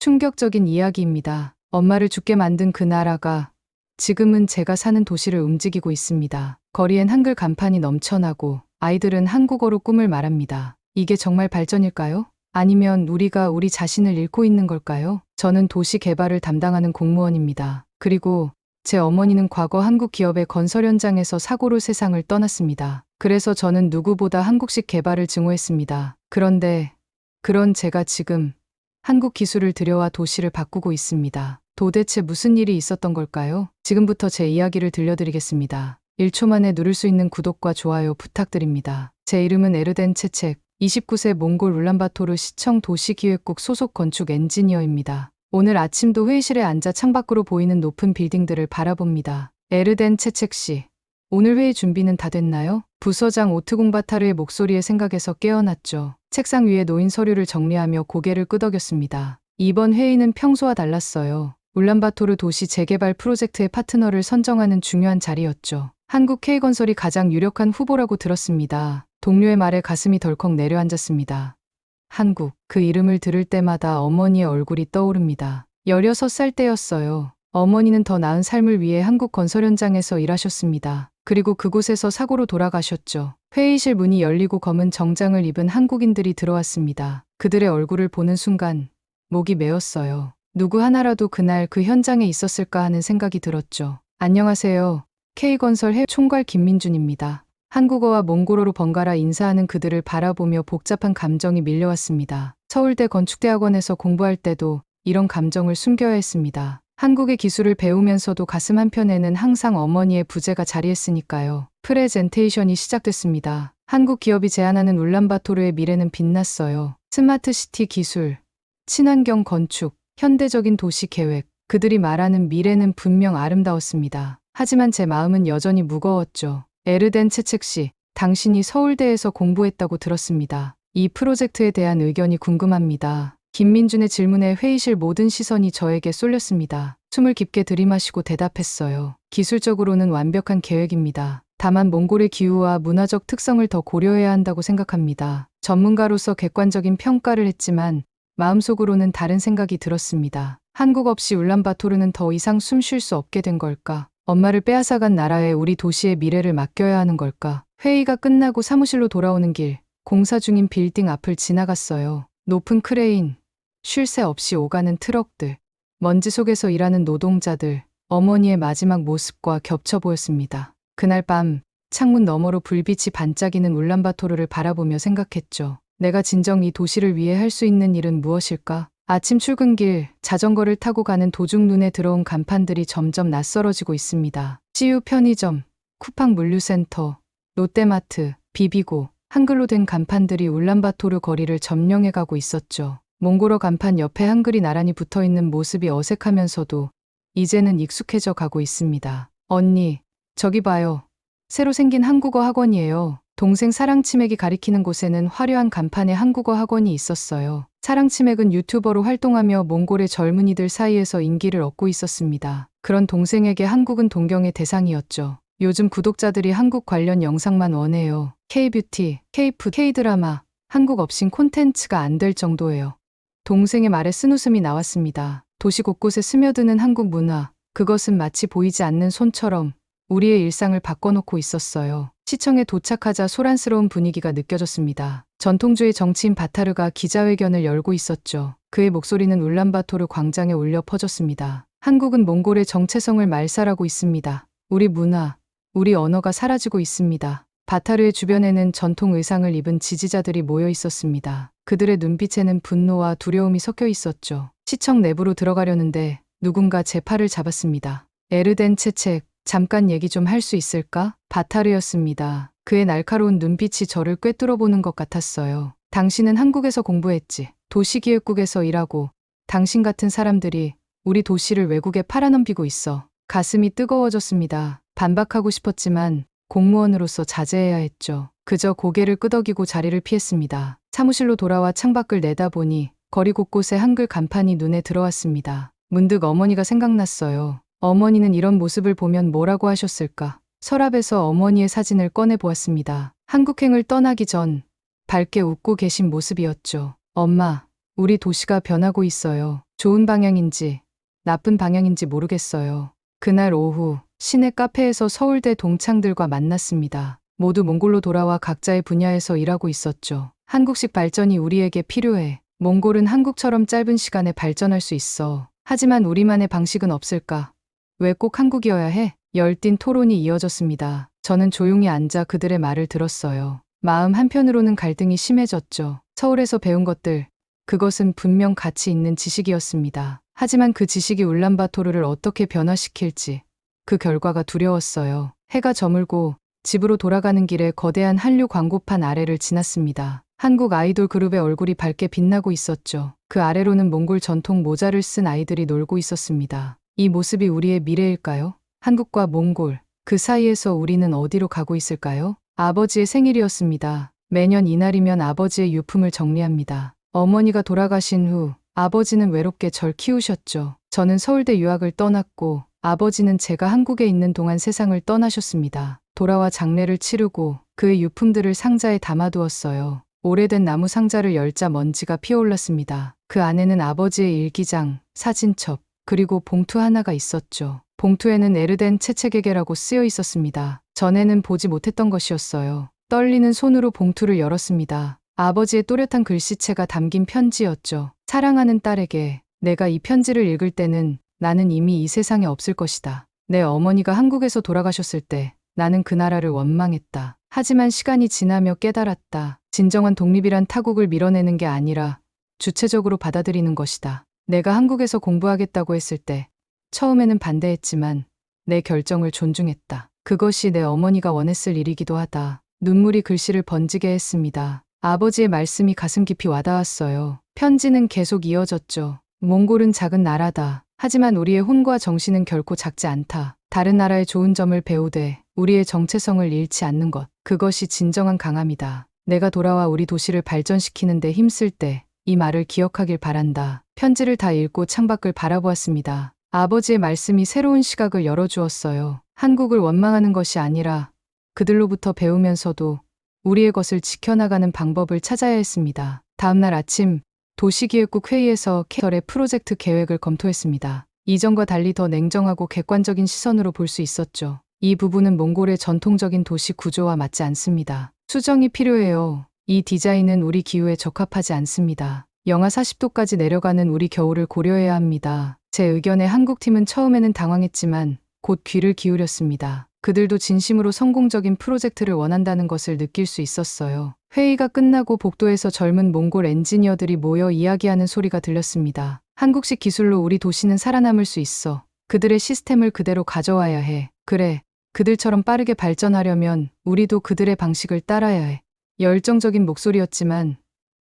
충격적인 이야기입니다. 엄마를 죽게 만든 그 나라가 지금은 제가 사는 도시를 움직이고 있습니다. 거리엔 한글 간판이 넘쳐나고 아이들은 한국어로 꿈을 말합니다. 이게 정말 발전일까요? 아니면 우리가 우리 자신을 잃고 있는 걸까요? 저는 도시 개발을 담당하는 공무원입니다. 그리고 제 어머니는 과거 한국 기업의 건설 현장에서 사고로 세상을 떠났습니다. 그래서 저는 누구보다 한국식 개발을 증오했습니다. 그런데 그런 제가 지금 한국 기술을 들여와 도시를 바꾸고 있습니다. 도대체 무슨 일이 있었던 걸까요? 지금부터 제 이야기를 들려드리겠습니다. 1초 만에 누를 수 있는 구독과 좋아요 부탁드립니다. 제 이름은 에르덴 체책, 29세 몽골 울란바토르 시청 도시기획국 소속 건축 엔지니어입니다. 오늘 아침도 회의실에 앉아 창밖으로 보이는 높은 빌딩들을 바라봅니다. 에르덴 체책 씨, 오늘 회의 준비는 다 됐나요? 부서장 오트공바타르의 목소리에 생각에서 깨어났죠. 책상 위에 놓인 서류를 정리하며 고개를 끄덕였습니다. 이번 회의는 평소와 달랐어요. 울란바토르 도시 재개발 프로젝트의 파트너를 선정하는 중요한 자리였죠. 한국 K건설이 가장 유력한 후보라고 들었습니다. 동료의 말에 가슴이 덜컥 내려앉았습니다. 한국, 그 이름을 들을 때마다 어머니의 얼굴이 떠오릅니다. 16살 때였어요. 어머니는 더 나은 삶을 위해 한국 건설 현장에서 일하셨습니다. 그리고 그곳에서 사고로 돌아가셨죠. 회의실 문이 열리고 검은 정장을 입은 한국인들이 들어왔습니다. 그들의 얼굴을 보는 순간 목이 메었어요. 누구 하나라도 그날 그 현장에 있었을까 하는 생각이 들었죠. 안녕하세요. K건설 해외 총괄 김민준입니다. 한국어와 몽골어로 번갈아 인사하는 그들을 바라보며 복잡한 감정이 밀려왔습니다. 서울대 건축대학원에서 공부할 때도 이런 감정을 숨겨야 했습니다. 한국의 기술을 배우면서도 가슴 한편에는 항상 어머니의 부재가 자리했으니까요. 프레젠테이션이 시작됐습니다. 한국 기업이 제안하는 울란바토르의 미래는 빛났어요. 스마트시티 기술, 친환경 건축, 현대적인 도시 계획, 그들이 말하는 미래는 분명 아름다웠습니다. 하지만 제 마음은 여전히 무거웠죠. 에르덴 체책 씨, 당신이 서울대에서 공부했다고 들었습니다. 이 프로젝트에 대한 의견이 궁금합니다. 김민준의 질문에 회의실 모든 시선이 저에게 쏠렸습니다. 숨을 깊게 들이마시고 대답했어요. 기술적으로는 완벽한 계획입니다. 다만 몽골의 기후와 문화적 특성을 더 고려해야 한다고 생각합니다. 전문가로서 객관적인 평가를 했지만 마음속으로는 다른 생각이 들었습니다. 한국 없이 울란바토르는 더 이상 숨 쉴 수 없게 된 걸까? 엄마를 빼앗아간 나라에 우리 도시의 미래를 맡겨야 하는 걸까? 회의가 끝나고 사무실로 돌아오는 길, 공사 중인 빌딩 앞을 지나갔어요. 높은 크레인, 쉴 새 없이 오가는 트럭들, 먼지 속에서 일하는 노동자들, 어머니의 마지막 모습과 겹쳐 보였습니다. 그날 밤 창문 너머로 불빛이 반짝이는 울란바토르를 바라보며 생각했죠. 내가 진정 이 도시를 위해 할 수 있는 일은 무엇일까? 아침 출근길, 자전거를 타고 가는 도중 눈에 들어온 간판들이 점점 낯설어지고 있습니다. CU 편의점, 쿠팡 물류센터, 롯데마트, 비비고, 한글로 된 간판들이 울란바토르 거리를 점령해가고 있었죠. 몽골어 간판 옆에 한글이 나란히 붙어있는 모습이 어색하면서도 이제는 익숙해져 가고 있습니다. 언니, 저기 봐요. 새로 생긴 한국어 학원이에요. 동생 사랑치맥이 가리키는 곳에는 화려한 간판에 한국어 학원이 있었어요. 사랑치맥은 유튜버로 활동하며 몽골의 젊은이들 사이에서 인기를 얻고 있었습니다. 그런 동생에게 한국은 동경의 대상이었죠. 요즘 구독자들이 한국 관련 영상만 원해요. K뷰티, K푸드, K드라마, 한국 없인 콘텐츠가 안 될 정도예요. 동생의 말에 쓴웃음이 나왔습니다. 도시 곳곳에 스며드는 한국 문화, 그것은 마치 보이지 않는 손처럼 우리의 일상을 바꿔놓고 있었어요. 시청에 도착하자 소란스러운 분위기가 느껴졌습니다. 전통주의 정치인 바타르가 기자회견을 열고 있었죠. 그의 목소리는 울란바토르 광장에 울려 퍼졌습니다. 한국은 몽골의 정체성을 말살하고 있습니다. 우리 문화, 우리 언어가 사라지고 있습니다. 바타르의 주변에는 전통 의상을 입은 지지자들이 모여 있었습니다. 그들의 눈빛에는 분노와 두려움이 섞여 있었죠. 시청 내부로 들어가려는데 누군가 제 팔을 잡았습니다. 에르덴 체책, 잠깐 얘기 좀 할 수 있을까? 바타르였습니다. 그의 날카로운 눈빛이 저를 꿰뚫어보는 것 같았어요. 당신은 한국에서 공부했지. 도시기획국에서 일하고 당신 같은 사람들이 우리 도시를 외국에 팔아넘기고 있어. 가슴이 뜨거워졌습니다. 반박하고 싶었지만 공무원으로서 자제해야 했죠. 그저 고개를 끄덕이고 자리를 피했습니다. 사무실로 돌아와 창밖을 내다보니 거리 곳곳에 한글 간판이 눈에 들어왔습니다. 문득 어머니가 생각났어요. 어머니는 이런 모습을 보면 뭐라고 하셨을까? 서랍에서 어머니의 사진을 꺼내 보았습니다. 한국행을 떠나기 전 밝게 웃고 계신 모습이었죠. 엄마, 우리 도시가 변하고 있어요. 좋은 방향인지 나쁜 방향인지 모르겠어요. 그날 오후 시내 카페에서 서울대 동창들과 만났습니다. 모두 몽골로 돌아와 각자의 분야에서 일하고 있었죠. 한국식 발전이 우리에게 필요해. 몽골은 한국처럼 짧은 시간에 발전할 수 있어. 하지만 우리만의 방식은 없을까? 왜 꼭 한국이어야 해? 열띤 토론이 이어졌습니다. 저는 조용히 앉아 그들의 말을 들었어요. 마음 한편으로는 갈등이 심해졌죠. 서울에서 배운 것들, 그것은 분명 가치 있는 지식이었습니다. 하지만 그 지식이 울란바토르를 어떻게 변화시킬지, 그 결과가 두려웠어요. 해가 저물고 집으로 돌아가는 길에 거대한 한류 광고판 아래를 지났습니다. 한국 아이돌 그룹의 얼굴이 밝게 빛나고 있었죠. 그 아래로는 몽골 전통 모자를 쓴 아이들이 놀고 있었습니다. 이 모습이 우리의 미래일까요? 한국과 몽골, 그 사이에서 우리는 어디로 가고 있을까요? 아버지의 생일이었습니다. 매년 이날이면 아버지의 유품을 정리합니다. 어머니가 돌아가신 후 아버지는 외롭게 절 키우셨죠. 저는 서울대 유학을 떠났고 아버지는 제가 한국에 있는 동안 세상을 떠나셨습니다. 돌아와 장례를 치르고 그의 유품들을 상자에 담아두었어요. 오래된 나무 상자를 열자 먼지가 피어올랐습니다. 그 안에는 아버지의 일기장, 사진첩, 그리고 봉투 하나가 있었죠. 봉투에는 에르덴 체체게게라고 쓰여 있었습니다. 전에는 보지 못했던 것이었어요. 떨리는 손으로 봉투를 열었습니다. 아버지의 또렷한 글씨체가 담긴 편지였죠. 사랑하는 딸에게, 내가 이 편지를 읽을 때는 나는 이미 이 세상에 없을 것이다. 내 어머니가 한국에서 돌아가셨을 때 나는 그 나라를 원망했다. 하지만 시간이 지나며 깨달았다. 진정한 독립이란 타국을 밀어내는 게 아니라 주체적으로 받아들이는 것이다. 내가 한국에서 공부하겠다고 했을 때 처음에는 반대했지만 내 결정을 존중했다. 그것이 내 어머니가 원했을 일이기도 하다. 눈물이 글씨를 번지게 했습니다. 아버지의 말씀이 가슴 깊이 와닿았어요. 편지는 계속 이어졌죠. 몽골은 작은 나라다. 하지만 우리의 혼과 정신은 결코 작지 않다. 다른 나라의 좋은 점을 배우되 우리의 정체성을 잃지 않는 것. 그것이 진정한 강함이다. 내가 돌아와 우리 도시를 발전시키는 데 힘쓸 때 이 말을 기억하길 바란다. 편지를 다 읽고 창밖을 바라보았습니다. 아버지의 말씀이 새로운 시각을 열어주었어요. 한국을 원망하는 것이 아니라 그들로부터 배우면서도 우리의 것을 지켜나가는 방법을 찾아야 했습니다. 다음날 아침 도시기획국 회의에서 캐설의 프로젝트 계획을 검토했습니다. 이전과 달리 더 냉정하고 객관적인 시선으로 볼 수 있었죠. 이 부분은 몽골의 전통적인 도시 구조와 맞지 않습니다. 수정이 필요해요. 이 디자인은 우리 기후에 적합하지 않습니다. 영하 40도까지 내려가는 우리 겨울을 고려해야 합니다. 제 의견에 한국팀은 처음에는 당황했지만 곧 귀를 기울였습니다. 그들도 진심으로 성공적인 프로젝트를 원한다는 것을 느낄 수 있었어요. 회의가 끝나고 복도에서 젊은 몽골 엔지니어들이 모여 이야기하는 소리가 들렸습니다. 한국식 기술로 우리 도시는 살아남을 수 있어. 그들의 시스템을 그대로 가져와야 해. 그래, 그들처럼 빠르게 발전하려면 우리도 그들의 방식을 따라야 해. 열정적인 목소리였지만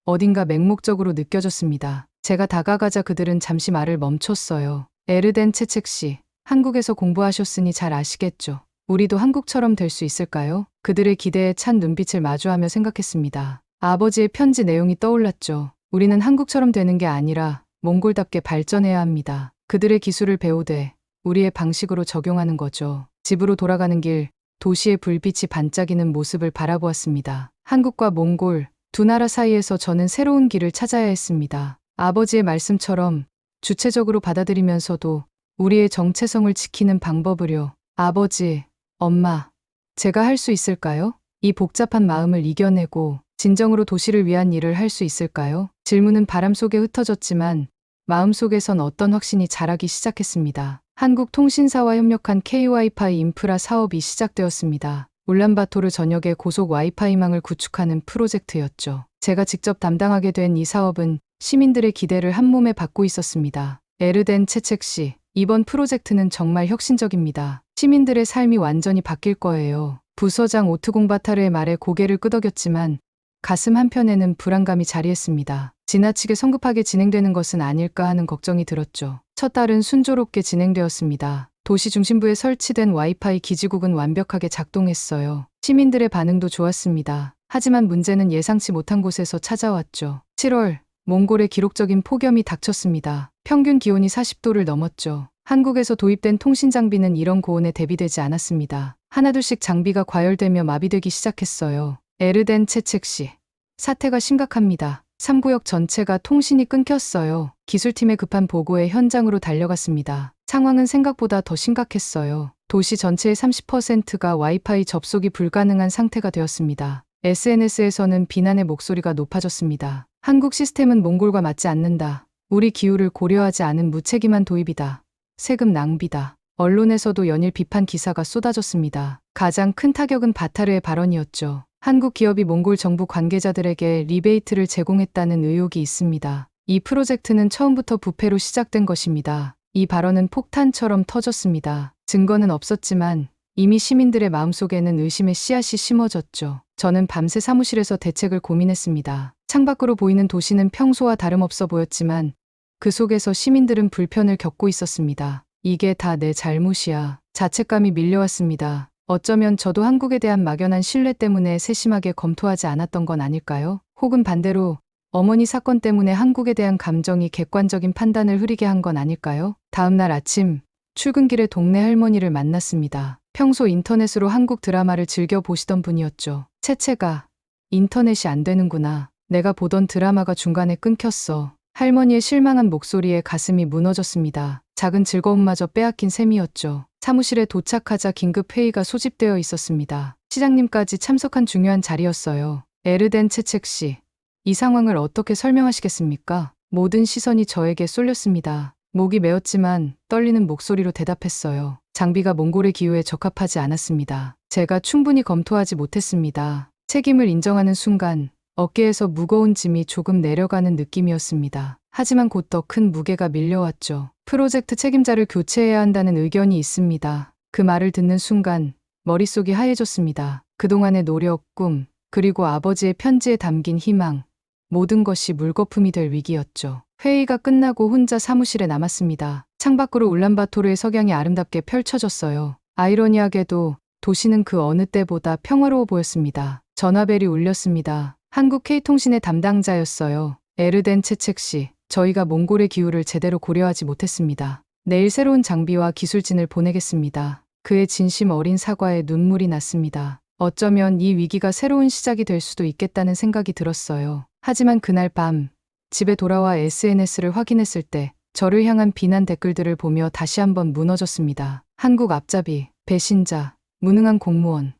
어딘가 맹목적으로 느껴졌습니다. 제가 다가가자 그들은 잠시 말을 멈췄어요. 에르덴 채책 씨, 한국에서 공부하셨으니 잘 아시겠죠? 우리도 한국처럼 될 수 있을까요? 그들의 기대에 찬 눈빛을 마주하며 생각했습니다. 아버지의 편지 내용이 떠올랐죠. 우리는 한국처럼 되는 게 아니라 몽골답게 발전해야 합니다. 그들의 기술을 배우되 우리의 방식으로 적용하는 거죠. 집으로 돌아가는 길, 도시의 불빛이 반짝이는 모습을 바라보았습니다. 한국과 몽골, 두 나라 사이에서 저는 새로운 길을 찾아야 했습니다. 아버지의 말씀처럼 주체적으로 받아들이면서도 우리의 정체성을 지키는 방법을요. 아버지, 엄마, 제가 할 수 있을까요? 이 복잡한 마음을 이겨내고 진정으로 도시를 위한 일을 할 수 있을까요? 질문은 바람 속에 흩어졌지만 마음속에선 어떤 확신이 자라기 시작했습니다. 한국통신사와 협력한 K-와이파이 인프라 사업이 시작되었습니다. 울란바토르 전역에 고속 와이파이망을 구축하는 프로젝트였죠. 제가 직접 담당하게 된 이 사업은 시민들의 기대를 한몸에 받고 있었습니다. 에르덴 채책 씨, 이번 프로젝트는 정말 혁신적입니다. 시민들의 삶이 완전히 바뀔 거예요. 부서장 오트공바타르의 말에 고개를 끄덕였지만 가슴 한편에는 불안감이 자리했습니다. 지나치게 성급하게 진행되는 것은 아닐까 하는 걱정이 들었죠. 첫 달은 순조롭게 진행되었습니다. 도시 중심부에 설치된 와이파이 기지국은 완벽하게 작동했어요. 시민들의 반응도 좋았습니다. 하지만 문제는 예상치 못한 곳에서 찾아왔죠. 7월, 몽골의 기록적인 폭염이 닥쳤습니다. 평균 기온이 40도를 넘었죠. 한국에서 도입된 통신 장비는 이런 고온에 대비되지 않았습니다. 하나둘씩 장비가 과열되며 마비되기 시작했어요. 에르덴 채책 씨, 사태가 심각합니다. 3구역 전체가 통신이 끊겼어요. 기술팀의 급한 보고에 현장으로 달려갔습니다. 상황은 생각보다 더 심각했어요. 도시 전체의 30%가 와이파이 접속이 불가능한 상태가 되었습니다. SNS에서는 비난의 목소리가 높아졌습니다. 한국 시스템은 몽골과 맞지 않는다. 우리 기후를 고려하지 않은 무책임한 도입이다. 세금 낭비다. 언론에서도 연일 비판 기사가 쏟아졌습니다. 가장 큰 타격은 바타르의 발언이었죠. 한국 기업이 몽골 정부 관계자들에게 리베이트를 제공했다는 의혹이 있습니다. 이 프로젝트는 처음부터 부패로 시작된 것입니다. 이 발언은 폭탄처럼 터졌습니다. 증거는 없었지만 이미 시민들의 마음속에는 의심의 씨앗이 심어졌죠. 저는 밤새 사무실에서 대책을 고민했습니다. 창밖으로 보이는 도시는 평소와 다름없어 보였지만 그 속에서 시민들은 불편을 겪고 있었습니다. 이게 다 내 잘못이야. 자책감이 밀려왔습니다. 어쩌면 저도 한국에 대한 막연한 신뢰 때문에 세심하게 검토하지 않았던 건 아닐까요? 혹은 반대로 어머니 사건 때문에 한국에 대한 감정이 객관적인 판단을 흐리게 한 건 아닐까요? 다음 날 아침 출근길에 동네 할머니를 만났습니다. 평소 인터넷으로 한국 드라마를 즐겨 보시던 분이었죠. 채채가 인터넷이 안 되는구나. 내가 보던 드라마가 중간에 끊겼어. 할머니의 실망한 목소리에 가슴이 무너졌습니다. 작은 즐거움마저 빼앗긴 셈이었죠. 사무실에 도착하자 긴급 회의가 소집되어 있었습니다. 시장님까지 참석한 중요한 자리였어요. 에르덴 채책 씨, 이 상황을 어떻게 설명하시겠습니까? 모든 시선이 저에게 쏠렸습니다. 목이 메었지만 떨리는 목소리로 대답했어요. 장비가 몽골의 기후에 적합하지 않았습니다. 제가 충분히 검토하지 못했습니다. 책임을 인정하는 순간 어깨에서 무거운 짐이 조금 내려가는 느낌이었습니다. 하지만 곧 더 큰 무게가 밀려왔죠. 프로젝트 책임자를 교체해야 한다는 의견이 있습니다. 그 말을 듣는 순간 머릿속이 하얘졌습니다. 그동안의 노력, 꿈, 그리고 아버지의 편지에 담긴 희망, 모든 것이 물거품이 될 위기였죠. 회의가 끝나고 혼자 사무실에 남았습니다. 창밖으로 울란바토르의 석양이 아름답게 펼쳐졌어요. 아이러니하게도 도시는 그 어느 때보다 평화로워 보였습니다. 전화벨이 울렸습니다. 한국 K통신의 담당자였어요. 에르덴 채책 씨, 저희가 몽골의 기후를 제대로 고려하지 못했습니다. 내일 새로운 장비와 기술진을 보내겠습니다. 그의 진심 어린 사과에 눈물이 났습니다. 어쩌면 이 위기가 새로운 시작이 될 수도 있겠다는 생각이 들었어요. 하지만 그날 밤 집에 돌아와 SNS를 확인했을 때 저를 향한 비난 댓글들을 보며 다시 한번 무너졌습니다. 한국 앞잡이, 배신자, 무능한 공무원.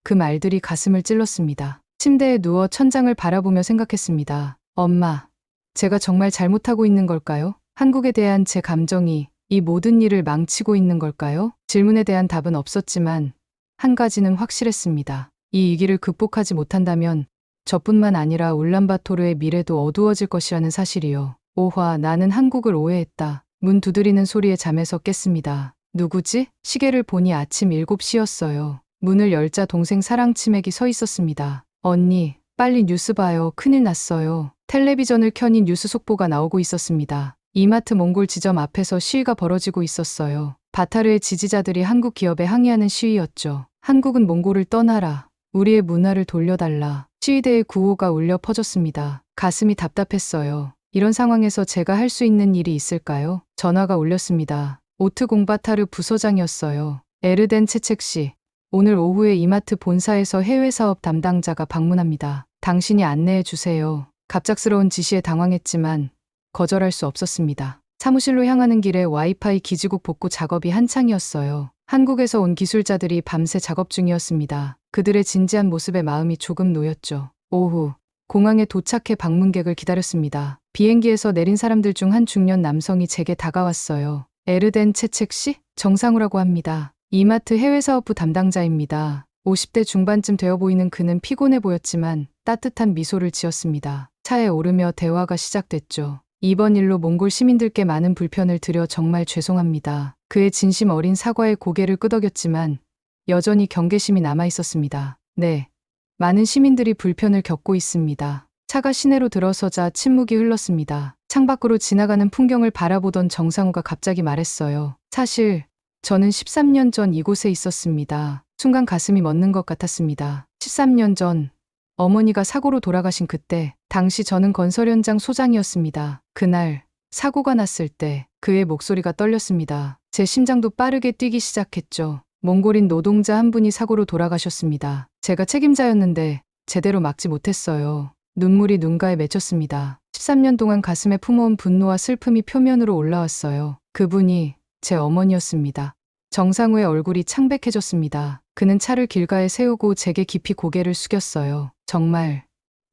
그 말들이 가슴을 찔렀습니다. 침대에 누워 천장을 바라보며 생각했습니다. 엄마, 제가 정말 잘못하고 있는 걸까요? 한국에 대한 제 감정이 이 모든 일을 망치고 있는 걸까요? 질문에 대한 답은 없었지만 한 가지는 확실했습니다. 이 위기를 극복하지 못한다면 저뿐만 아니라 울란바토르의 미래도 어두워질 것이라는 사실이요. 오화, 나는 한국을 오해했다. 문 두드리는 소리에 잠에서 깼습니다. 누구지? 시계를 보니 아침 7시였어요. 문을 열자 동생 사랑치맥이 서 있었습니다. 언니, 빨리 뉴스 봐요. 큰일 났어요. 텔레비전을 켜니 뉴스 속보가 나오고 있었습니다. 이마트 몽골 지점 앞에서 시위가 벌어지고 있었어요. 바타르의 지지자들이 한국 기업에 항의하는 시위였죠. 한국은 몽골을 떠나라. 우리의 문화를 돌려달라. 시위대의 구호가 울려 퍼졌습니다. 가슴이 답답했어요. 이런 상황에서 제가 할 수 있는 일이 있을까요? 전화가 울렸습니다. 오트공바타르 부서장이었어요. 에르덴 채책 씨, 오늘 오후에 이마트 본사에서 해외 사업 담당자가 방문합니다. 당신이 안내해 주세요. 갑작스러운 지시에 당황했지만 거절할 수 없었습니다. 사무실로 향하는 길에 와이파이 기지국 복구 작업이 한창이었어요. 한국에서 온 기술자들이 밤새 작업 중이었습니다. 그들의 진지한 모습에 마음이 조금 놓였죠. 오후, 공항에 도착해 방문객을 기다렸습니다. 비행기에서 내린 사람들 중 한 중년 남성이 제게 다가왔어요. 에르덴 채책 씨? 정상우라고 합니다. 이마트 해외사업부 담당자입니다. 50대 중반쯤 되어 보이는 그는 피곤해 보였지만 따뜻한 미소를 지었습니다. 차에 오르며 대화가 시작됐죠. 이번 일로 몽골 시민들께 많은 불편을 드려 정말 죄송합니다. 그의 진심 어린 사과에 고개를 끄덕였지만 여전히 경계심이 남아 있었습니다. 네, 많은 시민들이 불편을 겪고 있습니다. 차가 시내로 들어서자 침묵이 흘렀습니다. 창밖으로 지나가는 풍경을 바라보던 정상우가 갑자기 말했어요. 사실 저는 13년 전 이곳에 있었습니다. 순간 가슴이 멎는 것 같았습니다. 13년 전 어머니가 사고로 돌아가신 그때 당시 저는 건설 현장 소장이었습니다. 그날 사고가 났을 때 그의 목소리가 떨렸습니다. 제 심장도 빠르게 뛰기 시작했죠. 몽골인 노동자 한 분이 사고로 돌아가셨습니다. 제가 책임자였는데 제대로 막지 못했어요. 눈물이 눈가에 맺혔습니다. 13년 동안 가슴에 품어온 분노와 슬픔이 표면으로 올라왔어요. 그분이 제 어머니였습니다. 정상우의 얼굴이 창백해졌습니다. 그는 차를 길가에 세우고 제게 깊이 고개를 숙였어요.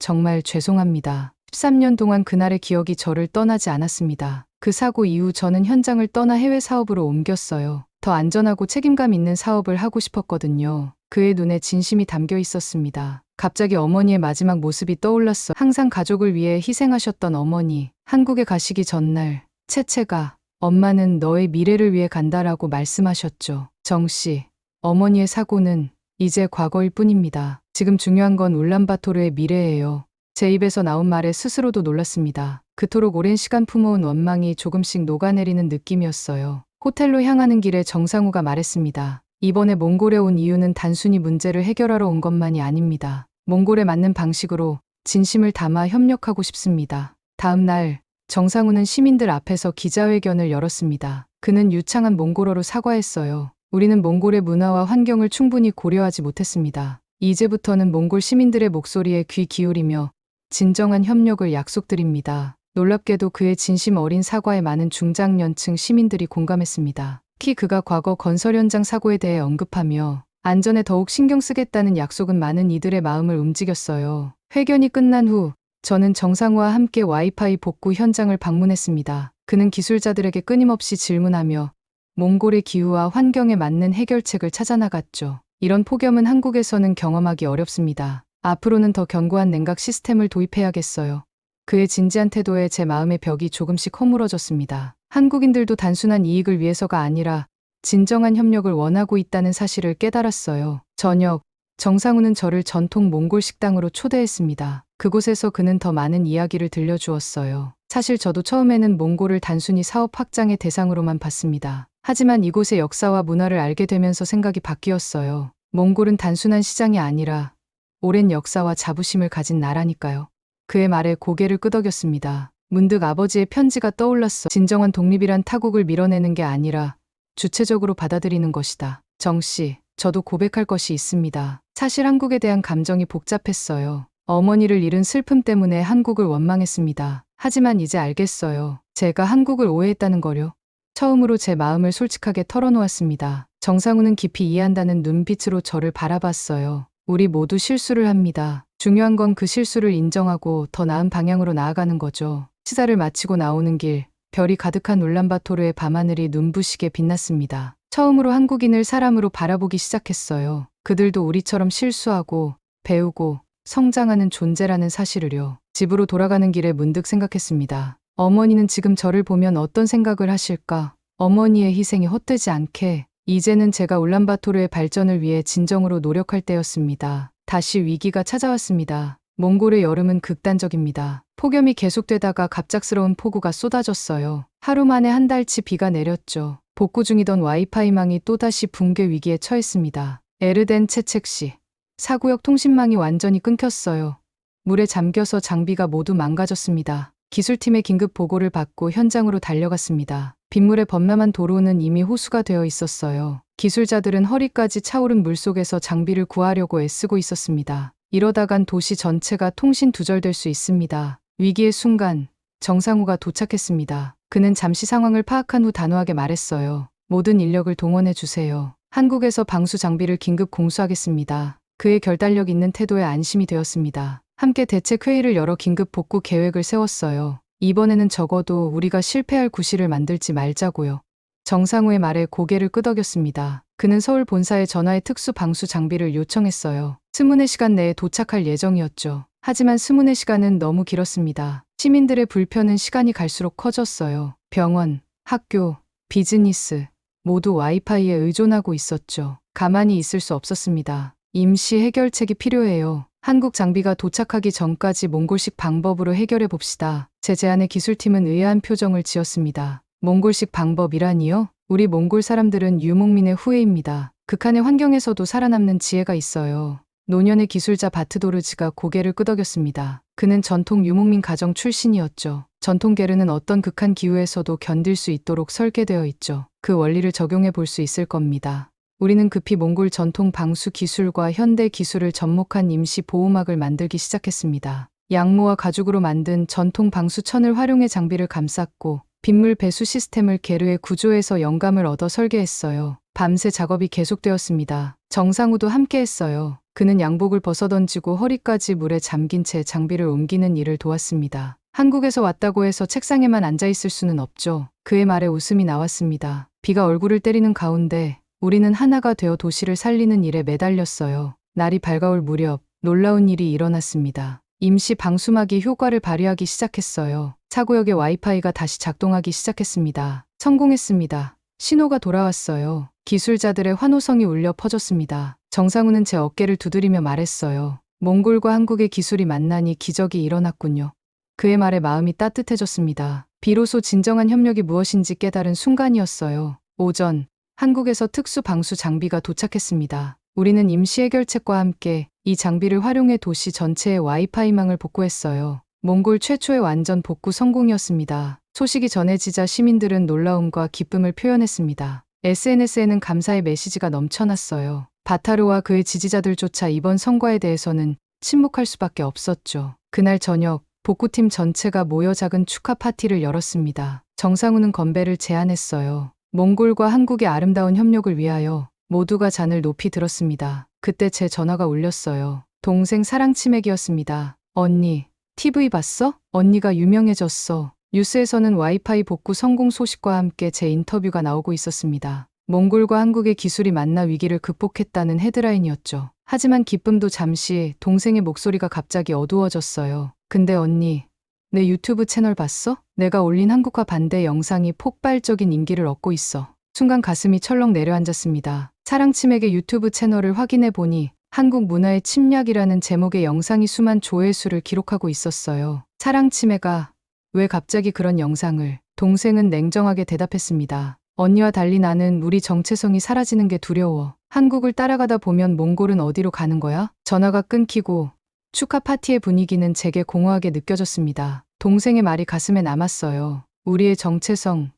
정말 죄송합니다. 13년 동안 그날의 기억이 저를 떠나지 않았습니다. 그 사고 이후 저는 현장을 떠나 해외 사업으로 옮겼어요. 더 안전하고 책임감 있는 사업을 하고 싶었거든요. 그의 눈에 진심이 담겨 있었습니다. 갑자기 어머니의 마지막 모습이 떠올랐어. 항상 가족을 위해 희생하셨던 어머니. 한국에 가시기 전날 채채가 엄마는 너의 미래를 위해 간다라고 말씀하셨죠. 정씨, 어머니의 사고는 이제 과거일 뿐입니다. 지금 중요한 건 울란바토르의 미래예요. 제 입에서 나온 말에 스스로도 놀랐습니다. 그토록 오랜 시간 품어온 원망이 조금씩 녹아내리는 느낌이었어요. 호텔로 향하는 길에 정상우가 말했습니다. 이번에 몽골에 온 이유는 단순히 문제를 해결하러 온 것만이 아닙니다. 몽골에 맞는 방식으로 진심을 담아 협력하고 싶습니다. 다음 날 정상우는 시민들 앞에서 기자회견을 열었습니다. 그는 유창한 몽골어로 사과했어요. 우리는 몽골의 문화와 환경을 충분히 고려하지 못했습니다. 이제부터는 몽골 시민들의 목소리에 귀 기울이며 진정한 협력을 약속드립니다. 놀랍게도 그의 진심 어린 사과에 많은 중장년층 시민들이 공감했습니다. 특히 그가 과거 건설 현장 사고에 대해 언급하며 안전에 더욱 신경 쓰겠다는 약속은 많은 이들의 마음을 움직였어요. 회견이 끝난 후 저는 정상우와 함께 와이파이 복구 현장을 방문했습니다. 그는 기술자들에게 끊임없이 질문하며 몽골의 기후와 환경에 맞는 해결책을 찾아나갔죠. 이런 폭염은 한국에서는 경험하기 어렵습니다. 앞으로는 더 견고한 냉각 시스템을 도입해야겠어요. 그의 진지한 태도에 제 마음의 벽이 조금씩 허물어졌습니다. 한국인들도 단순한 이익을 위해서가 아니라 진정한 협력을 원하고 있다는 사실을 깨달았어요. 저녁, 정상우는 저를 전통 몽골 식당으로 초대했습니다. 그곳에서 그는 더 많은 이야기를 들려주었어요. 사실 저도 처음에는 몽골을 단순히 사업 확장의 대상으로만 봤습니다. 하지만 이곳의 역사와 문화를 알게 되면서 생각이 바뀌었어요. 몽골은 단순한 시장이 아니라 오랜 역사와 자부심을 가진 나라니까요. 그의 말에 고개를 끄덕였습니다. 문득 아버지의 편지가 떠올랐어. 진정한 독립이란 타국을 밀어내는 게 아니라 주체적으로 받아들이는 것이다. 정씨, 저도 고백할 것이 있습니다. 사실 한국에 대한 감정이 복잡했어요. 어머니를 잃은 슬픔 때문에 한국을 원망했습니다. 하지만 이제 알겠어요. 제가 한국을 오해했다는 거요. 처음으로 제 마음을 솔직하게 털어놓았습니다. 정상우는 깊이 이해한다는 눈빛으로 저를 바라봤어요. 우리 모두 실수를 합니다. 중요한 건 그 실수를 인정하고 더 나은 방향으로 나아가는 거죠. 시사를 마치고 나오는 길, 별이 가득한 울란바토르의 밤하늘이 눈부시게 빛났습니다. 처음으로 한국인을 사람으로 바라보기 시작했어요. 그들도 우리처럼 실수하고 배우고 성장하는 존재라는 사실을요. 집으로 돌아가는 길에 문득 생각했습니다. 어머니는 지금 저를 보면 어떤 생각을 하실까? 어머니의 희생이 헛되지 않게 이제는 제가 울란바토르의 발전을 위해 진정으로 노력할 때였습니다. 다시 위기가 찾아왔습니다. 몽골의 여름은 극단적입니다. 폭염이 계속되다가 갑작스러운 폭우가 쏟아졌어요. 하루 만에 한 달치 비가 내렸죠. 복구 중이던 와이파이망이 또다시 붕괴 위기에 처했습니다. 에르덴 채책시. 사구역 통신망이 완전히 끊겼어요. 물에 잠겨서 장비가 모두 망가졌습니다. 기술팀의 긴급 보고를 받고 현장으로 달려갔습니다. 빗물에 범람한 도로는 이미 호수가 되어 있었어요. 기술자들은 허리까지 차오른 물속에서 장비를 구하려고 애쓰고 있었습니다. 이러다간 도시 전체가 통신 두절될 수 있습니다. 위기의 순간 정상우가 도착했습니다. 그는 잠시 상황을 파악한 후 단호하게 말했어요. 모든 인력을 동원해 주세요. 한국에서 방수 장비를 긴급 공수하겠습니다. 그의 결단력 있는 태도에 안심이 되었습니다. 함께 대책 회의를 열어 긴급 복구 계획을 세웠어요. 이번에는 적어도 우리가 실패할 구실을 만들지 말자고요. 정상우의 말에 고개를 끄덕였습니다. 그는 서울 본사에 전화해 특수 방수 장비를 요청했어요. 스문의 시간 내에 도착할 예정이었죠. 하지만 스문의 시간은 너무 길었습니다. 시민들의 불편은 시간이 갈수록 커졌어요. 병원, 학교, 비즈니스 모두 와이파이에 의존하고 있었죠. 가만히 있을 수 없었습니다. 임시 해결책이 필요해요. 한국 장비가 도착하기 전까지 몽골식 방법으로 해결해 봅시다. 제 제안에 기술팀은 의아한 표정을 지었습니다. 몽골식 방법이라니요? 우리 몽골 사람들은 유목민의 후예입니다. 극한의 환경에서도 살아남는 지혜가 있어요. 노년의 기술자 바트도르즈가 고개를 끄덕였습니다. 그는 전통 유목민 가정 출신이었죠. 전통 게르는 어떤 극한 기후에서도 견딜 수 있도록 설계되어 있죠. 그 원리를 적용해 볼 수 있을 겁니다. 우리는 급히 몽골 전통 방수 기술과 현대 기술을 접목한 임시 보호막을 만들기 시작했습니다. 양모와 가죽으로 만든 전통 방수천을 활용해 장비를 감쌌고 빗물 배수 시스템을 계류해 구조해서 영감을 얻어 설계했어요. 밤새 작업이 계속되었습니다. 정상우도 함께 했어요. 그는 양복을 벗어던지고 허리까지 물에 잠긴 채 장비를 옮기는 일을 도왔습니다. 한국에서 왔다고 해서 책상에만 앉아있을 수는 없죠. 그의 말에 웃음이 나왔습니다. 비가 얼굴을 때리는 가운데 우리는 하나가 되어 도시를 살리는 일에 매달렸어요. 날이 밝아올 무렵 놀라운 일이 일어났습니다. 임시 방수막이 효과를 발휘하기 시작했어요. 차구역의 와이파이가 다시 작동하기 시작했습니다. 성공했습니다. 신호가 돌아왔어요. 기술자들의 환호성이 울려 퍼졌습니다. 정상우는 제 어깨를 두드리며 말했어요. 몽골과 한국의 기술이 만나니 기적이 일어났군요. 그의 말에 마음이 따뜻해졌습니다. 비로소 진정한 협력이 무엇인지 깨달은 순간이었어요. 오전, 한국에서 특수 방수 장비가 도착했습니다. 우리는 임시 해결책과 함께 이 장비를 활용해 도시 전체의 와이파이망을 복구했어요. 몽골 최초의 완전 복구 성공이었습니다. 소식이 전해지자 시민들은 놀라움과 기쁨을 표현했습니다. SNS에는 감사의 메시지가 넘쳐났어요. 바타르와 그의 지지자들조차 이번 성과에 대해서는 침묵할 수밖에 없었죠. 그날 저녁 복구팀 전체가 모여 작은 축하 파티를 열었습니다. 정상우는 건배를 제안했어요. 몽골과 한국의 아름다운 협력을 위하여 모두가 잔을 높이 들었습니다. 그때 제 전화가 울렸어요. 동생 사랑 치맥이었습니다. 언니, TV 봤어? 언니가 유명해졌어. 뉴스에서는 와이파이 복구 성공 소식과 함께 제 인터뷰가 나오고 있었습니다. 몽골과 한국의 기술이 만나 위기를 극복했다는 헤드라인이었죠. 하지만 기쁨도 잠시, 동생의 목소리가 갑자기 어두워졌어요. 근데 언니, 내 유튜브 채널 봤어? 내가 올린 한국화 반대 영상이 폭발적인 인기를 얻고 있어. 순간 가슴이 철렁 내려앉았습니다. 사랑치맥의 유튜브 채널을 확인해 보니 한국 문화의 침략이라는 제목의 영상이 수만 조회수를 기록하고 있었어요. 사랑치매가 왜 갑자기 그런 영상을? 동생은 냉정하게 대답했습니다. 언니와 달리 나는 우리 정체성이 사라지는 게 두려워. 한국을 따라가다 보면 몽골은 어디로 가는 거야? 전화가 끊기고 축하 파티의 분위기는 제게 공허하게 느껴졌습니다. 동생의 말이 가슴에 남았어요. 우리의 정체성,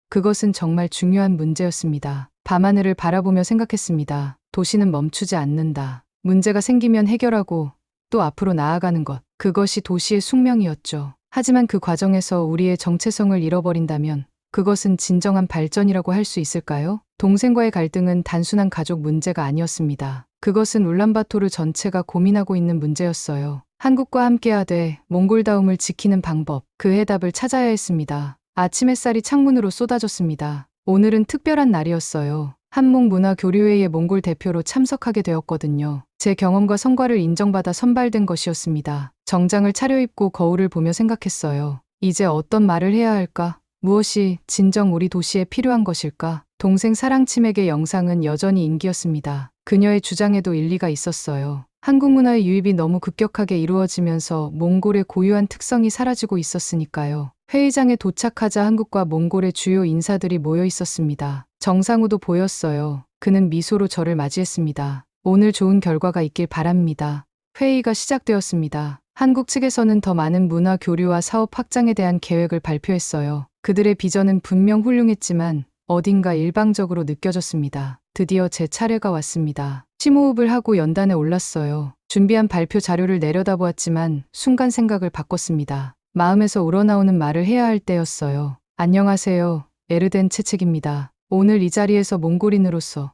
그것은 정말 중요한 문제였습니다. 밤하늘을 바라보며 생각했습니다. 도시는 멈추지 않는다. 문제가 생기면 해결하고 또 앞으로 나아가는 것. 그것이 도시의 숙명이었죠. 하지만 그 과정에서 우리의 정체성을 잃어버린다면 그것은 진정한 발전이라고 할 수 있을까요? 동생과의 갈등은 단순한 가족 문제가 아니었습니다. 그것은 울란바토르 전체가 고민하고 있는 문제였어요. 한국과 함께하되 몽골다움을 지키는 방법, 그 해답을 찾아야 했습니다. 아침 햇살이 창문으로 쏟아졌습니다. 오늘은 특별한 날이었어요. 한몽문화교류회의 몽골 대표로 참석하게 되었거든요. 제 경험과 성과를 인정받아 선발된 것이었습니다. 정장을 차려입고 거울을 보며 생각했어요. 이제 어떤 말을 해야 할까? 무엇이 진정 우리 도시에 필요한 것일까? 동생 사랑치맥의 영상은 여전히 인기였습니다. 그녀의 주장에도 일리가 있었어요. 한국 문화의 유입이 너무 급격하게 이루어지면서 몽골의 고유한 특성이 사라지고 있었으니까요. 회의장에 도착하자 한국과 몽골의 주요 인사들이 모여 있었습니다. 정상우도 보였어요. 그는 미소로 저를 맞이했습니다. 오늘 좋은 결과가 있길 바랍니다. 회의가 시작되었습니다. 한국 측에서는 더 많은 문화 교류와 사업 확장에 대한 계획을 발표했어요. 그들의 비전은 분명 훌륭했지만 어딘가 일방적으로 느껴졌습니다. 드디어 제 차례가 왔습니다. 심호흡을 하고 연단에 올랐어요. 준비한 발표 자료를 내려다보았지만 순간 생각을 바꿨습니다. 마음에서 우러나오는 말을 해야 할 때였어요. 안녕하세요. 에르덴 채책입니다. 오늘 이 자리에서 몽골인으로서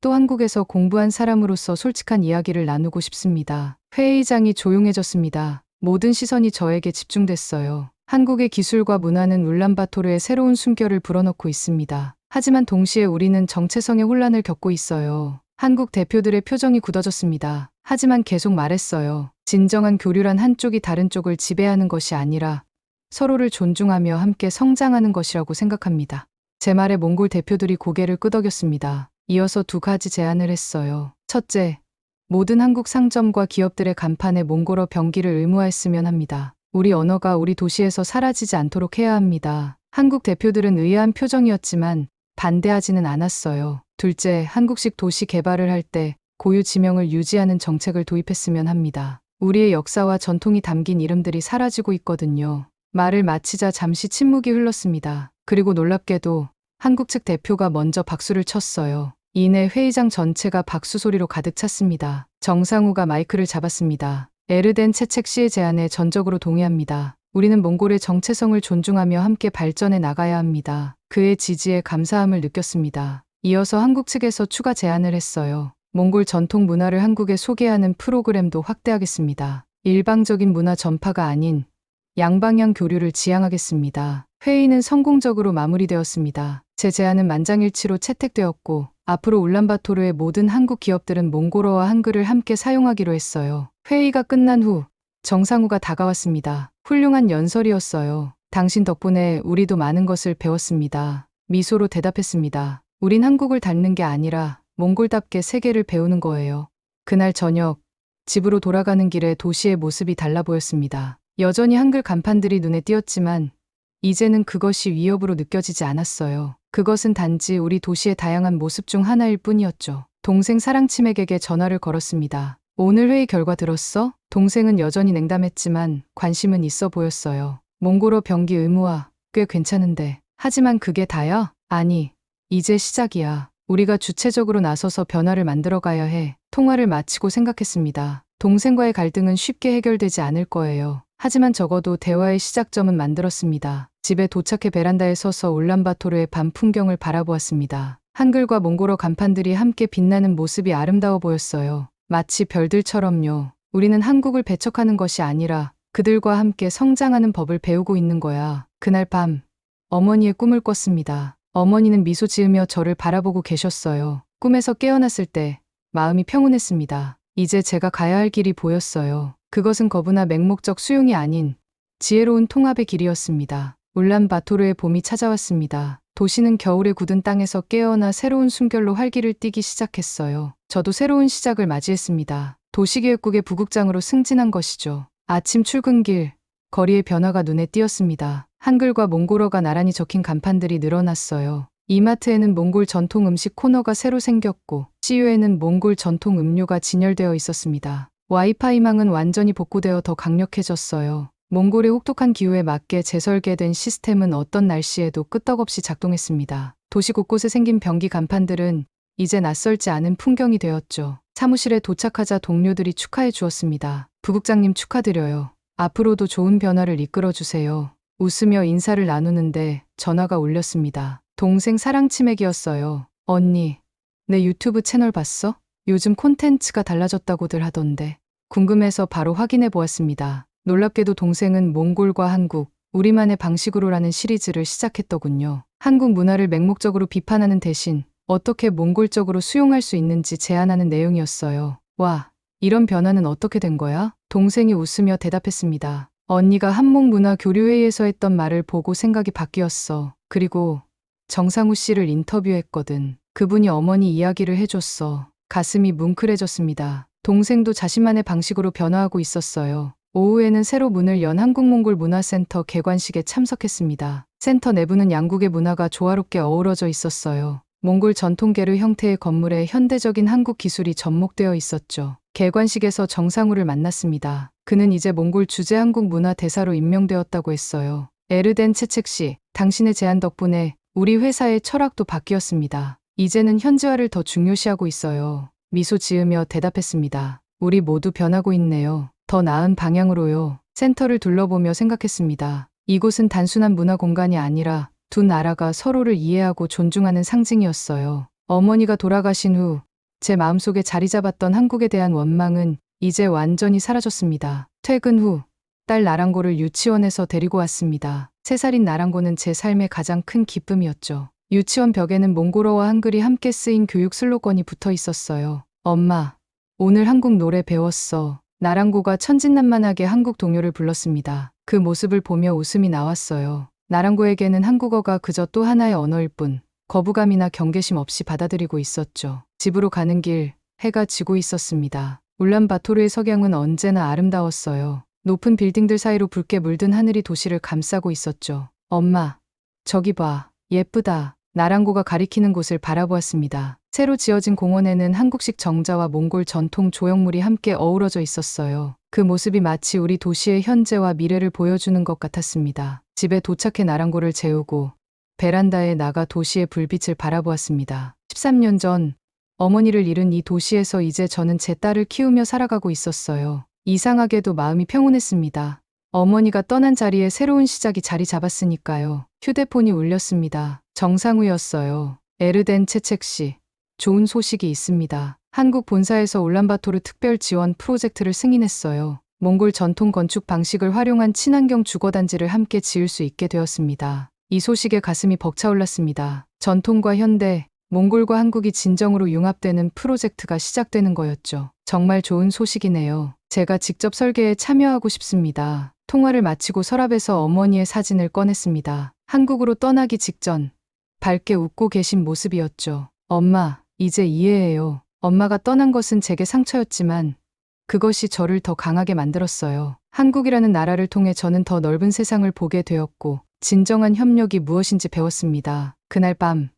또 한국에서 공부한 사람으로서 솔직한 이야기를 나누고 싶습니다. 회의장이 조용해졌습니다. 모든 시선이 저에게 집중됐어요. 한국의 기술과 문화는 울란바토르의 새로운 숨결을 불어넣고 있습니다. 하지만 동시에 우리는 정체성의 혼란을 겪고 있어요. 한국 대표들의 표정이 굳어졌습니다. 하지만 계속 말했어요. 진정한 교류란 한쪽이 다른 쪽을 지배하는 것이 아니라 서로를 존중하며 함께 성장하는 것이라고 생각합니다. 제 말에 몽골 대표들이 고개를 끄덕였습니다. 이어서 두 가지 제안을 했어요. 첫째, 모든 한국 상점과 기업들의 간판에 몽골어 병기를 의무화했으면 합니다. 우리 언어가 우리 도시에서 사라지지 않도록 해야 합니다. 한국 대표들은 의아한 표정이었지만 반대하지는 않았어요. 둘째, 한국식 도시 개발을 할 때 고유 지명을 유지하는 정책을 도입했으면 합니다. 우리의 역사와 전통이 담긴 이름들이 사라지고 있거든요. 말을 마치자 잠시 침묵이 흘렀습니다. 그리고 놀랍게도 한국 측 대표가 먼저 박수를 쳤어요. 이내 회의장 전체가 박수 소리로 가득 찼습니다. 정상우가 마이크를 잡았습니다. 에르덴 채책 씨의 제안에 전적으로 동의합니다. 우리는 몽골의 정체성을 존중하며 함께 발전해 나가야 합니다. 그의 지지에 감사함을 느꼈습니다. 이어서 한국 측에서 추가 제안을 했어요. 몽골 전통 문화를 한국에 소개하는 프로그램도 확대하겠습니다. 일방적인 문화 전파가 아닌 양방향 교류를 지향하겠습니다. 회의는 성공적으로 마무리되었습니다. 제 제안은 만장일치로 채택되었고 앞으로 울란바토르의 모든 한국 기업들은 몽골어와 한글을 함께 사용하기로 했어요. 회의가 끝난 후 정상후가 다가왔습니다. 훌륭한 연설이었어요. 당신 덕분에 우리도 많은 것을 배웠습니다. 미소로 대답했습니다. 우린 한국을 닮는 게 아니라 몽골답게 세계를 배우는 거예요. 그날 저녁 집으로 돌아가는 길에 도시의 모습이 달라 보였습니다. 여전히 한글 간판들이 눈에 띄었지만 이제는 그것이 위협으로 느껴지지 않았어요. 그것은 단지 우리 도시의 다양한 모습 중 하나일 뿐이었죠. 동생 사랑치맥에게 전화를 걸었습니다. 오늘 회의 결과 들었어? 동생은 여전히 냉담했지만 관심은 있어 보였어요. 몽골어 병기 의무화 꽤 괜찮은데. 하지만 그게 다야? 아니, 이제 시작이야. 우리가 주체적으로 나서서 변화를 만들어 가야 해. 통화를 마치고 생각했습니다. 동생과의 갈등은 쉽게 해결되지 않을 거예요. 하지만 적어도 대화의 시작점은 만들었습니다. 집에 도착해 베란다에 서서 울란바토르의 밤 풍경을 바라보았습니다. 한글과 몽골어 간판들이 함께 빛나는 모습이 아름다워 보였어요. 마치 별들처럼요. 우리는 한국을 배척하는 것이 아니라 그들과 함께 성장하는 법을 배우고 있는 거야. 그날 밤 어머니의 꿈을 꿨습니다. 어머니는 미소 지으며 저를 바라보고 계셨어요. 꿈에서 깨어났을 때 마음이 평온했습니다. 이제 제가 가야 할 길이 보였어요. 그것은 거부나 맹목적 수용이 아닌 지혜로운 통합의 길이었습니다. 울란바토르의 봄이 찾아왔습니다. 도시는 겨울에 굳은 땅에서 깨어나 새로운 숨결로 활기를 띠기 시작했어요. 저도 새로운 시작을 맞이했습니다. 도시계획국의 부국장으로 승진한 것이죠. 아침 출근길, 거리의 변화가 눈에 띄었습니다. 한글과 몽골어가 나란히 적힌 간판들이 늘어났어요. 이마트에는 몽골 전통 음식 코너가 새로 생겼고 CU에는 몽골 전통 음료가 진열되어 있었습니다. 와이파이망은 완전히 복구되어 더 강력해졌어요. 몽골의 혹독한 기후에 맞게 재설계된 시스템은 어떤 날씨에도 끄떡없이 작동했습니다. 도시 곳곳에 생긴 변기 간판들은 이제 낯설지 않은 풍경이 되었죠. 사무실에 도착하자 동료들이 축하해 주었습니다. 부국장님 축하드려요. 앞으로도 좋은 변화를 이끌어 주세요. 웃으며 인사를 나누는데 전화가 울렸습니다. 동생 사랑치맥이었어요. 언니, 내 유튜브 채널 봤어? 요즘 콘텐츠가 달라졌다고들 하던데. 궁금해서 바로 확인해 보았습니다. 놀랍게도 동생은 몽골과 한국, 우리만의 방식으로라는 시리즈를 시작했더군요. 한국 문화를 맹목적으로 비판하는 대신 어떻게 몽골적으로 수용할 수 있는지 제안하는 내용이었어요. 와, 이런 변화는 어떻게 된 거야? 동생이 웃으며 대답했습니다. 언니가 한목문화교류회의에서 했던 말을 보고 생각이 바뀌었어. 그리고 정상우 씨를 인터뷰했거든. 그분이 어머니 이야기를 해줬어. 가슴이 뭉클해졌습니다. 동생도 자신만의 방식으로 변화하고 있었어요. 오후에는 새로 문을 연 한국몽골 문화센터 개관식에 참석했습니다. 센터 내부는 양국의 문화가 조화롭게 어우러져 있었어요. 몽골 전통계르 형태의 건물에 현대적인 한국 기술이 접목되어 있었죠. 개관식에서 정상우를 만났습니다. 그는 이제 몽골 주재 한국 문화 대사로 임명되었다고 했어요. 에르덴 채책 씨, 당신의 제안 덕분에 우리 회사의 철학도 바뀌었습니다. 이제는 현지화를 더 중요시하고 있어요. 미소 지으며 대답했습니다. 우리 모두 변하고 있네요. 더 나은 방향으로요. 센터를 둘러보며 생각했습니다. 이곳은 단순한 문화 공간이 아니라 두 나라가 서로를 이해하고 존중하는 상징이었어요. 어머니가 돌아가신 후 제 마음속에 자리 잡았던 한국에 대한 원망은 이제 완전히 사라졌습니다. 퇴근 후 딸 나랑고를 유치원에서 데리고 왔습니다. 3살인 나랑고는 제 삶의 가장 큰 기쁨이었죠. 유치원 벽에는 몽골어와 한글이 함께 쓰인 교육 슬로건이 붙어 있었어요. 엄마, 오늘 한국 노래 배웠어. 나랑고가 천진난만하게 한국 동요를 불렀습니다. 그 모습을 보며 웃음이 나왔어요. 나랑고에게는 한국어가 그저 또 하나의 언어일 뿐 거부감이나 경계심 없이 받아들이고 있었죠. 집으로 가는 길, 해가 지고 있었습니다. 울란바토르의 석양은 언제나 아름다웠어요. 높은 빌딩들 사이로 붉게 물든 하늘이 도시를 감싸고 있었죠. 엄마, 저기 봐, 예쁘다. 나랑고가 가리키는 곳을 바라보았습니다. 새로 지어진 공원에는 한국식 정자와 몽골 전통 조형물이 함께 어우러져 있었어요. 그 모습이 마치 우리 도시의 현재와 미래를 보여주는 것 같았습니다. 집에 도착해 나랑고를 재우고 베란다에 나가 도시의 불빛을 바라보았습니다. 13년 전 어머니를 잃은 이 도시에서 이제 저는 제 딸을 키우며 살아가고 있었어요. 이상하게도 마음이 평온했습니다. 어머니가 떠난 자리에 새로운 시작이 자리 잡았으니까요. 휴대폰이 울렸습니다. 정상우였어요. 에르덴 채책 씨, 좋은 소식이 있습니다. 한국 본사에서 울란바토르 특별 지원 프로젝트를 승인했어요. 몽골 전통 건축 방식을 활용한 친환경 주거단지를 함께 지을 수 있게 되었습니다. 이 소식에 가슴이 벅차올랐습니다. 전통과 현대, 몽골과 한국이 진정으로 융합되는 프로젝트가 시작되는 거였죠. 정말 좋은 소식이네요. 제가 직접 설계에 참여하고 싶습니다. 통화를 마치고 서랍에서 어머니의 사진을 꺼냈습니다. 한국으로 떠나기 직전 밝게 웃고 계신 모습이었죠. 엄마, 이제 이해해요. 엄마가 떠난 것은 제게 상처였지만 그것이 저를 더 강하게 만들었어요. 한국이라는 나라를 통해 저는 더 넓은 세상을 보게 되었고 진정한 협력이 무엇인지 배웠습니다. 그날 밤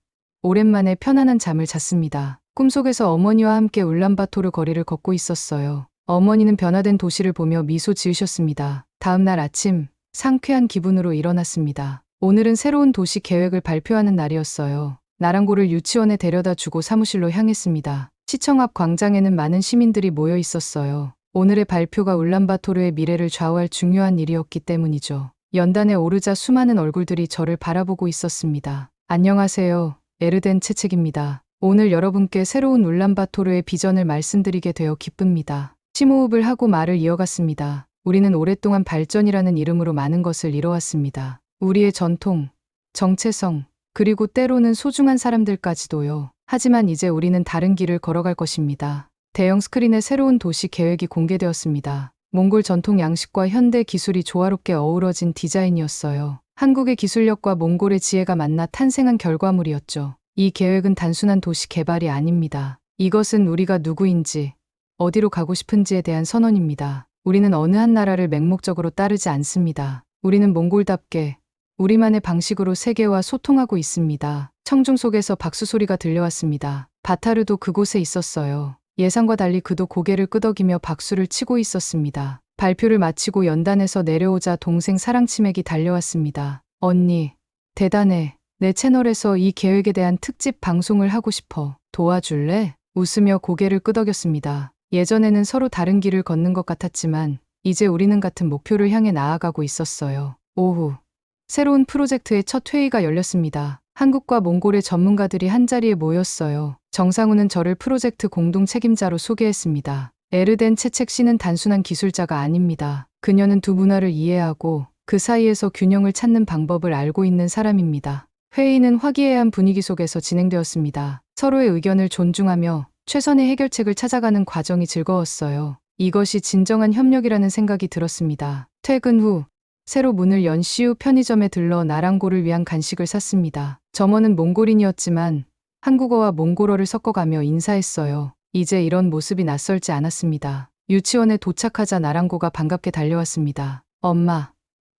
오랜만에 편안한 잠을 잤습니다. 꿈속에서 어머니와 함께 울란바토르 거리를 걷고 있었어요. 어머니는 변화된 도시를 보며 미소 지으셨습니다. 다음 날 아침 상쾌한 기분으로 일어났습니다. 오늘은 새로운 도시 계획을 발표하는 날이었어요. 나랑고를 유치원에 데려다 주고 사무실로 향했습니다. 시청 앞 광장에는 많은 시민들이 모여 있었어요. 오늘의 발표가 울란바토르의 미래를 좌우할 중요한 일이었기 때문이죠. 연단에 오르자 수많은 얼굴들이 저를 바라보고 있었습니다. 안녕하세요. 에르덴 채책입니다. 오늘 여러분께 새로운 울란바토르의 비전을 말씀드리게 되어 기쁩니다. 심호흡을 하고 말을 이어갔습니다. 우리는 오랫동안 발전이라는 이름으로 많은 것을 이뤄왔습니다. 우리의 전통, 정체성, 그리고 때로는 소중한 사람들까지도요. 하지만 이제 우리는 다른 길을 걸어갈 것입니다. 대형 스크린에 새로운 도시 계획이 공개되었습니다. 몽골 전통 양식과 현대 기술이 조화롭게 어우러진 디자인이었어요. 한국의 기술력과 몽골의 지혜가 만나 탄생한 결과물이었죠. 이 계획은 단순한 도시 개발이 아닙니다. 이것은 우리가 누구인지, 어디로 가고 싶은지에 대한 선언입니다. 우리는 어느 한 나라를 맹목적으로 따르지 않습니다. 우리는 몽골답게 우리만의 방식으로 세계와 소통하고 있습니다. 청중 속에서 박수 소리가 들려왔습니다. 바타르도 그곳에 있었어요. 예상과 달리 그도 고개를 끄덕이며 박수를 치고 있었습니다. 발표를 마치고 연단에서 내려오자 동생 사랑치맥이 달려왔습니다. 언니, 대단해. 내 채널에서 이 계획에 대한 특집 방송을 하고 싶어. 도와줄래? 웃으며 고개를 끄덕였습니다. 예전에는 서로 다른 길을 걷는 것 같았지만 이제 우리는 같은 목표를 향해 나아가고 있었어요. 오후, 새로운 프로젝트의 첫 회의가 열렸습니다. 한국과 몽골의 전문가들이 한자리에 모였어요. 정상우는 저를 프로젝트 공동 책임자로 소개했습니다. 에르덴 채책 씨는 단순한 기술자가 아닙니다. 그녀는 두 문화를 이해하고 그 사이에서 균형을 찾는 방법을 알고 있는 사람입니다. 회의는 화기애애한 분위기 속에서 진행되었습니다. 서로의 의견을 존중하며 최선의 해결책을 찾아가는 과정이 즐거웠어요. 이것이 진정한 협력이라는 생각이 들었습니다. 퇴근 후 새로 문을 연 시우 편의점에 들러 나랑고를 위한 간식을 샀습니다. 점원은 몽골인이었지만 한국어와 몽골어를 섞어가며 인사했어요. 이제 이런 모습이 낯설지 않았습니다. 유치원에 도착하자 나랑고가 반갑게 달려왔습니다. 엄마,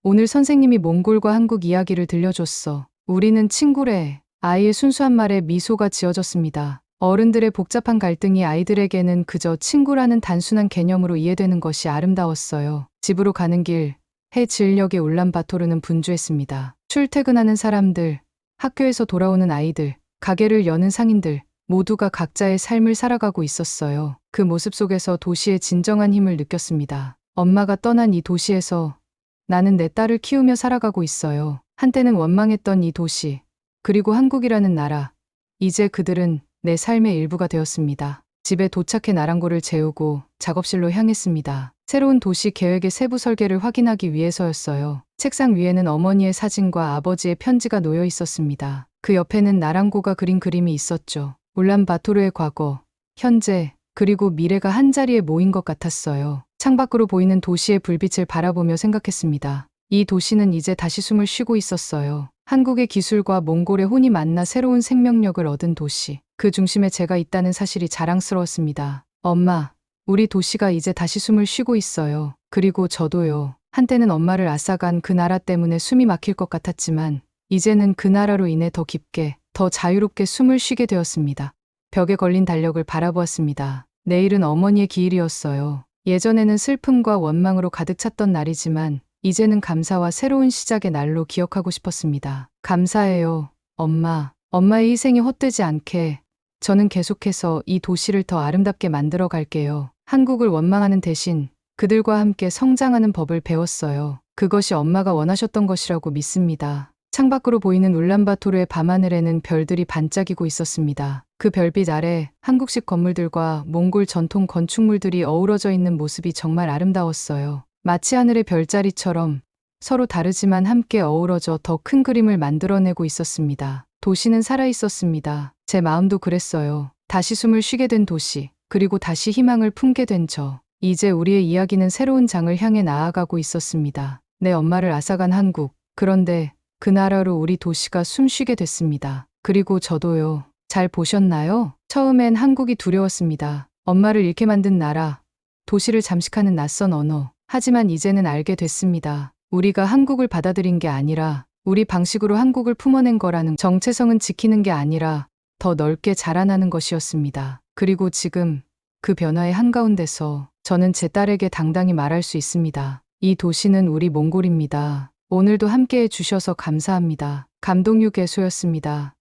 오늘 선생님이 몽골과 한국 이야기를 들려줬어. 우리는 친구래. 아이의 순수한 말에 미소가 지어졌습니다. 어른들의 복잡한 갈등이 아이들에게는 그저 친구라는 단순한 개념으로 이해되는 것이 아름다웠어요. 집으로 가는 길, 해 진력의 울란바토르는 분주했습니다. 출퇴근하는 사람들, 학교에서 돌아오는 아이들, 가게를 여는 상인들, 모두가 각자의 삶을 살아가고 있었어요. 그 모습 속에서 도시의 진정한 힘을 느꼈습니다. 엄마가 떠난 이 도시에서 나는 내 딸을 키우며 살아가고 있어요. 한때는 원망했던 이 도시, 그리고 한국이라는 나라, 이제 그들은 내 삶의 일부가 되었습니다. 집에 도착해 나랑고를 재우고 작업실로 향했습니다. 새로운 도시 계획의 세부 설계를 확인하기 위해서였어요. 책상 위에는 어머니의 사진과 아버지의 편지가 놓여 있었습니다. 그 옆에는 나랑고가 그린 그림이 있었죠. 울란바토르의 과거, 현재, 그리고 미래가 한자리에 모인 것 같았어요. 창밖으로 보이는 도시의 불빛을 바라보며 생각했습니다. 이 도시는 이제 다시 숨을 쉬고 있었어요. 한국의 기술과 몽골의 혼이 만나 새로운 생명력을 얻은 도시. 그 중심에 제가 있다는 사실이 자랑스러웠습니다. 엄마, 우리 도시가 이제 다시 숨을 쉬고 있어요. 그리고 저도요. 한때는 엄마를 앗아간 그 나라 때문에 숨이 막힐 것 같았지만 이제는 그 나라로 인해 더 깊게, 더 자유롭게 숨을 쉬게 되었습니다. 벽에 걸린 달력을 바라보았습니다. 내일은 어머니의 기일이었어요. 예전에는 슬픔과 원망으로 가득 찼던 날이지만 이제는 감사와 새로운 시작의 날로 기억하고 싶었습니다. 감사해요, 엄마. 엄마의 희생이 헛되지 않게 저는 계속해서 이 도시를 더 아름답게 만들어 갈게요. 한국을 원망하는 대신 그들과 함께 성장하는 법을 배웠어요. 그것이 엄마가 원하셨던 것이라고 믿습니다. 창밖으로 보이는 울란바토르의 밤하늘에는 별들이 반짝이고 있었습니다. 그 별빛 아래 한국식 건물들과 몽골 전통 건축물들이 어우러져 있는 모습이 정말 아름다웠어요. 마치 하늘의 별자리처럼 서로 다르지만 함께 어우러져 더 큰 그림을 만들어내고 있었습니다. 도시는 살아있었습니다. 제 마음도 그랬어요. 다시 숨을 쉬게 된 도시, 그리고 다시 희망을 품게 된 저. 이제 우리의 이야기는 새로운 장을 향해 나아가고 있었습니다. 내 엄마를 앗아간 한국. 그런데 그 나라로 우리 도시가 숨쉬게 됐습니다. 그리고 저도요. 잘 보셨나요? 처음엔 한국이 두려웠습니다. 엄마를 잃게 만든 나라, 도시를 잠식하는 낯선 언어. 하지만 이제는 알게 됐습니다. 우리가 한국을 받아들인 게 아니라 우리 방식으로 한국을 품어낸 거라는 정체성은 지키는 게 아니라 더 넓게 자라나는 것이었습니다. 그리고 지금 그 변화의 한가운데서 저는 제 딸에게 당당히 말할 수 있습니다. 이 도시는 우리 몽골입니다. 오늘도 함께해 주셔서 감사합니다. 감동유 개소였습니다.